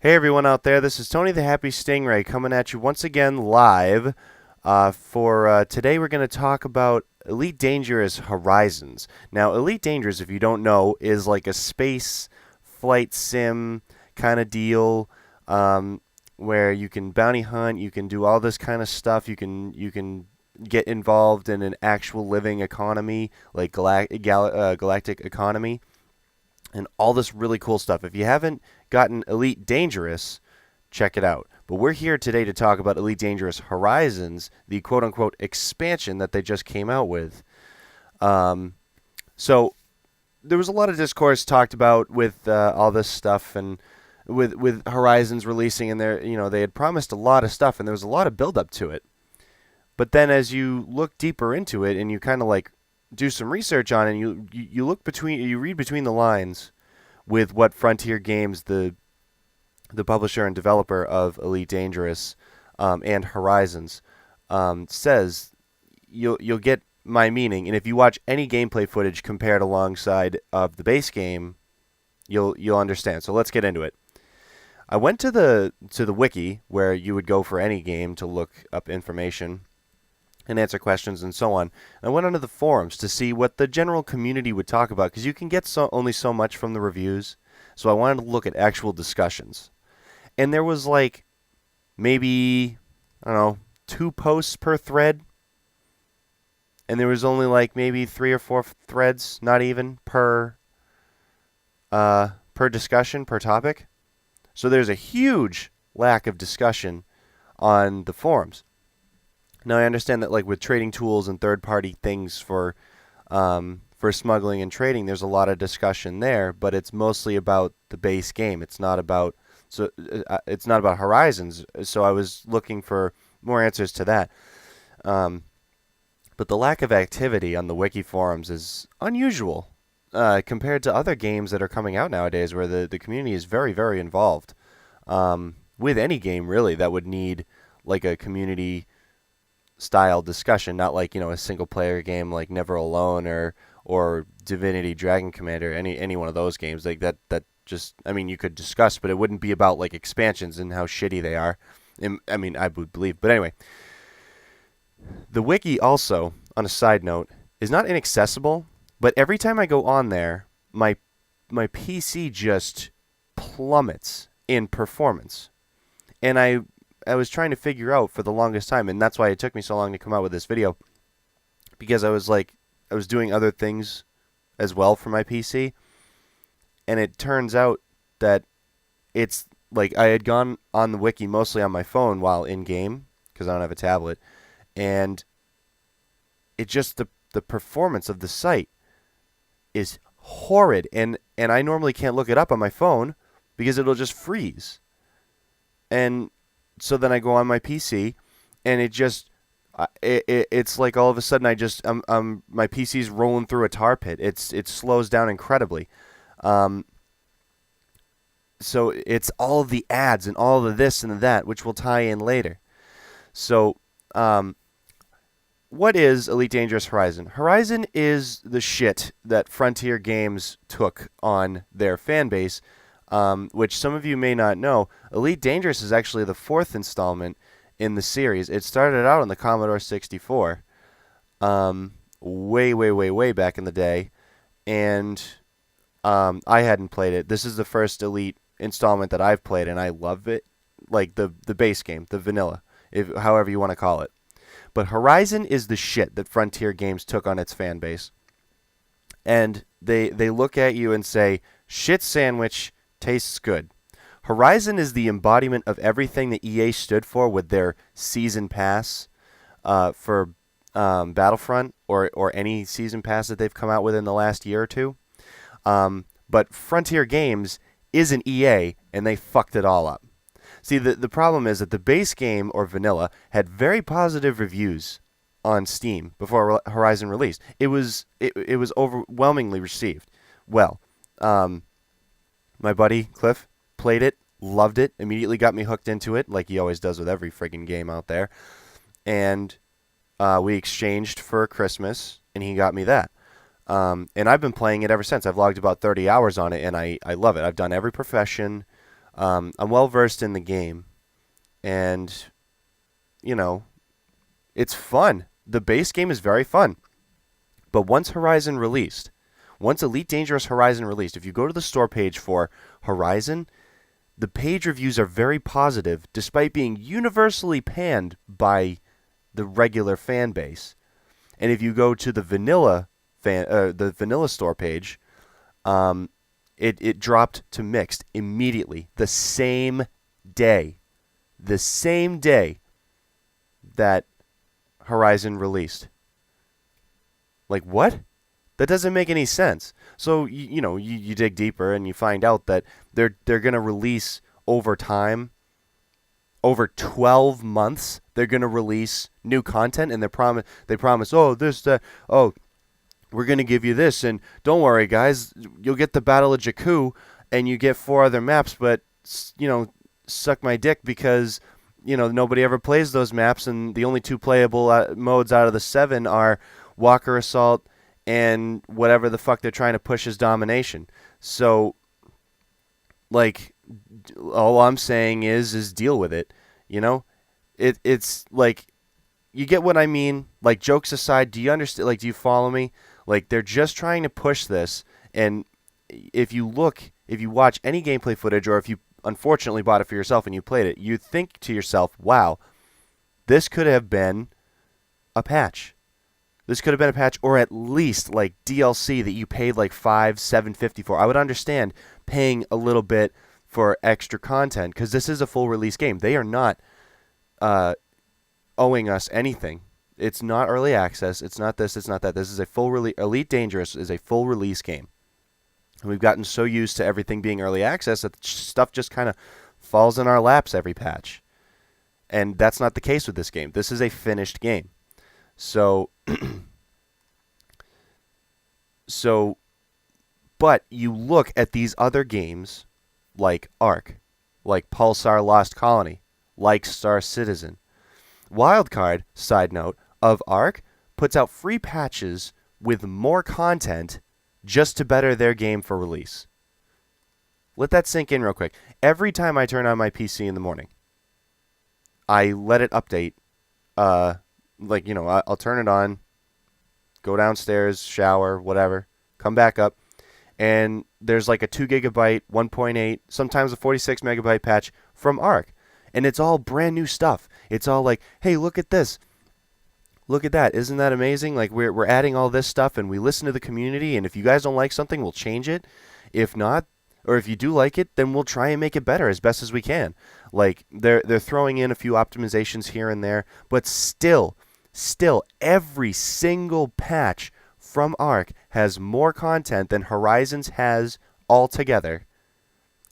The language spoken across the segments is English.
Hey everyone out there, this is Tony the Happy Stingray coming at you once again live. For today, we're going to talk about Elite Dangerous Horizons. Now, Elite Dangerous, if you don't know, is like a space flight sim kind of deal, where you can bounty hunt, you can do all this kind of stuff, you can get involved in an actual living economy, like galactic economy and all this really cool stuff. If you haven't gotten Elite Dangerous, check it out. But we're here today to talk about Elite Dangerous Horizons, the quote unquote expansion that they just came out with. Um, so there was a lot of discourse talked about with all this stuff and with Horizons releasing, and they had promised a lot of stuff, and there was a lot of build up to it. But then as you look deeper into it and you kind of like do some research on it, and you read between the lines with what Frontier Games, the publisher and developer of Elite Dangerous and Horizons, says, you'll get my meaning. And if you watch any gameplay footage compared alongside of the base game, you'll understand. So let's get into it. I went to the wiki where you would go for any game to look up information and answer questions and so on. I went onto the forums to see what the general community would talk about, because you can get only so much from the reviews. So I wanted to look at actual discussions. And there was like maybe, I don't know, 2 posts per thread. And there was only like maybe 3 or 4 threads, not even, per discussion, per topic. So there's a huge lack of discussion on the forums. Now I understand that, like with trading tools and third-party things for smuggling and trading, there's a lot of discussion there, but it's mostly about the base game. It's not about Horizons. So I was looking for more answers to that. But the lack of activity on the wiki forums is unusual compared to other games that are coming out nowadays, where the community is very, very involved. With any game really that would need like a community style discussion, not like, a single player game like Never Alone or Divinity Dragon Commander, any one of those games like that just, I mean, you could discuss, but it wouldn't be about like expansions and how shitty they are. I mean, I would believe. But anyway, the wiki also, on a side note, is not inaccessible, but every time I go on there, my PC just plummets in performance. And I was trying to figure out for the longest time, and that's why it took me so long to come out with this video, because I was doing other things as well for my PC, and it turns out that it's like I had gone on the wiki mostly on my phone while in game, because I don't have a tablet, and it just the performance of the site is horrid, and I normally can't look it up on my phone because it'll just freeze. And so then I go on my PC, and it's like all of a sudden my PC's rolling through a tar pit. It slows down incredibly. Um, so it's all of the ads and all of this and that, which will tie in later. So, what is Elite Dangerous Horizon? Horizon is the shit that Frontier Games took on their fan base, which some of you may not know. Elite Dangerous is actually the 4th installment in the series. It started out on the Commodore 64, way, way, way, way back in the day, and I hadn't played it. This is the first Elite installment that I've played, and I love it, like the base game, the vanilla, however you want to call it. But Horizon is the shit that Frontier Games took on its fan base. And they look at you and say, shit sandwich tastes good. Horizon is the embodiment of everything that EA stood for with their season pass for Battlefront, or any season pass that they've come out with in the last year or two. But Frontier Games isn't EA, and they fucked it all up. See, the problem is that the base game, or vanilla, had very positive reviews on Steam before Horizon released. It was overwhelmingly received. Well, my buddy Cliff played it, loved it, immediately got me hooked into it, like he always does with every friggin' game out there. And we exchanged for Christmas, and he got me that. And I've been playing it ever since. I've logged about 30 hours on it, and I love it. I've done every profession. I'm well versed in the game, and you know, it's fun. The base game is very fun. But once Elite Dangerous Horizon released, if you go to the store page for Horizon, the page reviews are very positive, despite being universally panned by the regular fan base. And if you go to the vanilla store page, it dropped to mixed immediately, the same day, that Horizon released. Like what? That doesn't make any sense. So you dig deeper and you find out that they're gonna release over time, over 12 months. They're gonna release new content, and they promise we're gonna give you this, and don't worry guys, you'll get the Battle of Jakku, and you get 4 other maps, but suck my dick because nobody ever plays those maps, and the only 2 playable modes out of the 7 are Walker Assault and whatever the fuck they're trying to push as domination. So, like, all I'm saying is deal with it. You know, it's like, you get what I mean. Like, jokes aside, do you understand? Like, do you follow me? Like, they're just trying to push this, and if you watch any gameplay footage, or if you unfortunately bought it for yourself and you played it, you think to yourself, wow, this could have been a patch. This could have been a patch, or at least like DLC that you paid like $7.50 for. I would understand paying a little bit for extra content, because this is a full release game. They are not owing us anything. It's not early access. It's not this. It's not that. This is a full release. Elite Dangerous is a full release game. And we've gotten so used to everything being early access that stuff just kind of falls in our laps every patch. And that's not the case with this game. This is a finished game. So, but you look at these other games like Ark, like Pulsar Lost Colony, like Star Citizen. Wildcard, side note, of Ark puts out free patches with more content just to better their game for release. Let that sink in real quick. Every time I turn on my PC in the morning, I let it update. I'll turn it on, go downstairs, shower, whatever, come back up, and there's like a 2 gigabyte, 1.8, sometimes a 46 megabyte patch from Ark. And it's all brand new stuff. It's all like, hey, look at this. Look at that. Isn't that amazing? Like, we're adding all this stuff, and we listen to the community, and if you guys don't like something, we'll change it. If not, or if you do like it, then we'll try and make it better as best as we can. Like, they're throwing in a few optimizations here and there, but still, every single patch from Ark has more content than Horizons has altogether.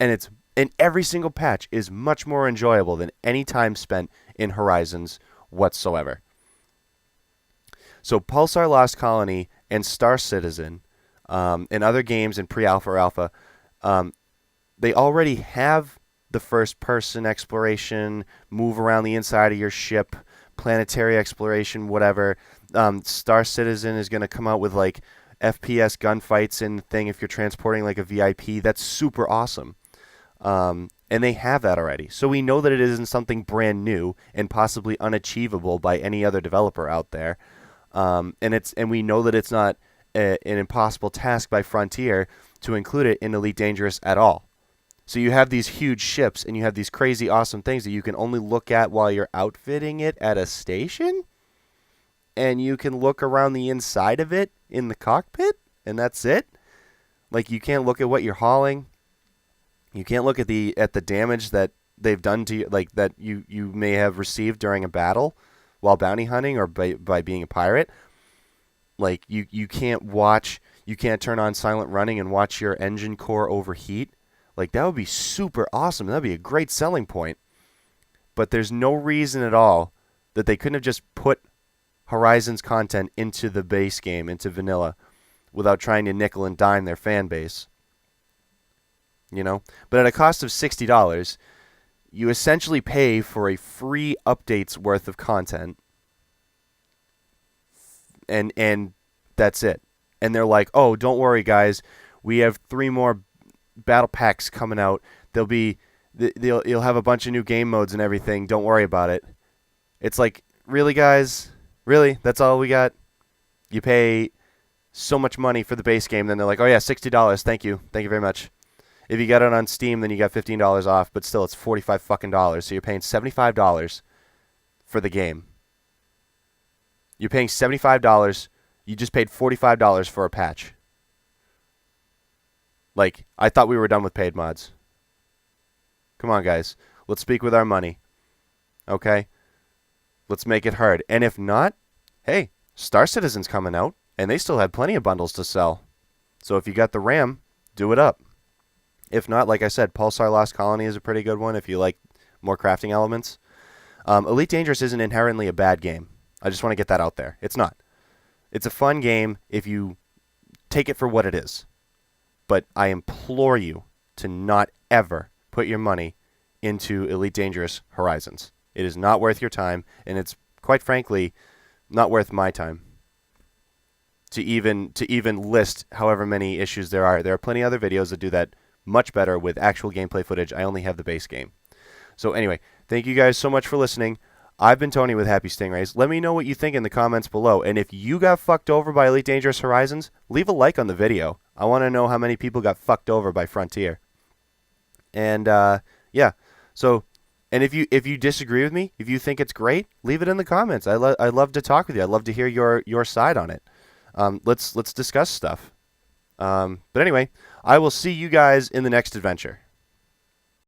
And every single patch is much more enjoyable than any time spent in Horizons whatsoever. So Pulsar Lost Colony and Star Citizen, and other games in pre-alpha or alpha, they already have the first-person exploration, move around the inside of your ship, planetary exploration, whatever. Star Citizen is going to come out with like FPS gunfights in the thing if you're transporting like a VIP. That's super awesome. And they have that already. So we know that it isn't something brand new and possibly unachievable by any other developer out there. And we know that it's not an impossible task by Frontier to include it in Elite Dangerous at all. So you have these huge ships, and you have these crazy awesome things that you can only look at while you're outfitting it at a station, and you can look around the inside of it in the cockpit, and that's it. Like, you can't look at what you're hauling. You can't look at the damage that they've done to you, like that you may have received during a battle while bounty hunting or by being a pirate. Like, you can't turn on silent running and watch your engine core overheat. Like, that would be super awesome. That would be a great selling point. But there's no reason at all that they couldn't have just put Horizon's content into the base game, into vanilla, without trying to nickel and dime their fan base. But at a cost of $60, you essentially pay for a free update's worth of content. And that's it. And they're like, oh, don't worry, guys. We have 3 more battle packs coming out. They'll be You'll have a bunch of new game modes and everything. Don't worry about it. It's like, really, guys? Really? That's all we got? You pay so much money for the base game, then they're like, oh yeah, $60. Thank you. Thank you very much. If you got it on Steam, then you got $15 off, but still it's $45 fucking dollars. So you're paying $75 for the game. You're paying $75. You just paid $45 for a patch. Like, I thought we were done with paid mods. Come on, guys. Let's speak with our money. Okay? Let's make it hard. And if not, hey, Star Citizen's coming out, and they still have plenty of bundles to sell. So if you got the RAM, do it up. If not, like I said, Pulsar Lost Colony is a pretty good one if you like more crafting elements. Elite Dangerous isn't inherently a bad game. I just want to get that out there. It's not. It's a fun game if you take it for what it is. But I implore you to not ever put your money into Elite Dangerous Horizons. It is not worth your time, and it's, quite frankly, not worth my time to even list however many issues there are. There are plenty of other videos that do that much better with actual gameplay footage. I only have the base game. So anyway, thank you guys so much for listening. I've been Tony with Happy Stingrays. Let me know what you think in the comments below. And if you got fucked over by Elite Dangerous Horizons, leave a like on the video. I want to know how many people got fucked over by Frontier. And yeah, so, and if you disagree with me, if you think it's great, leave it in the comments. I love to talk with you. I'd love to hear your side on it. Let's discuss stuff. But anyway, I will see you guys in the next adventure.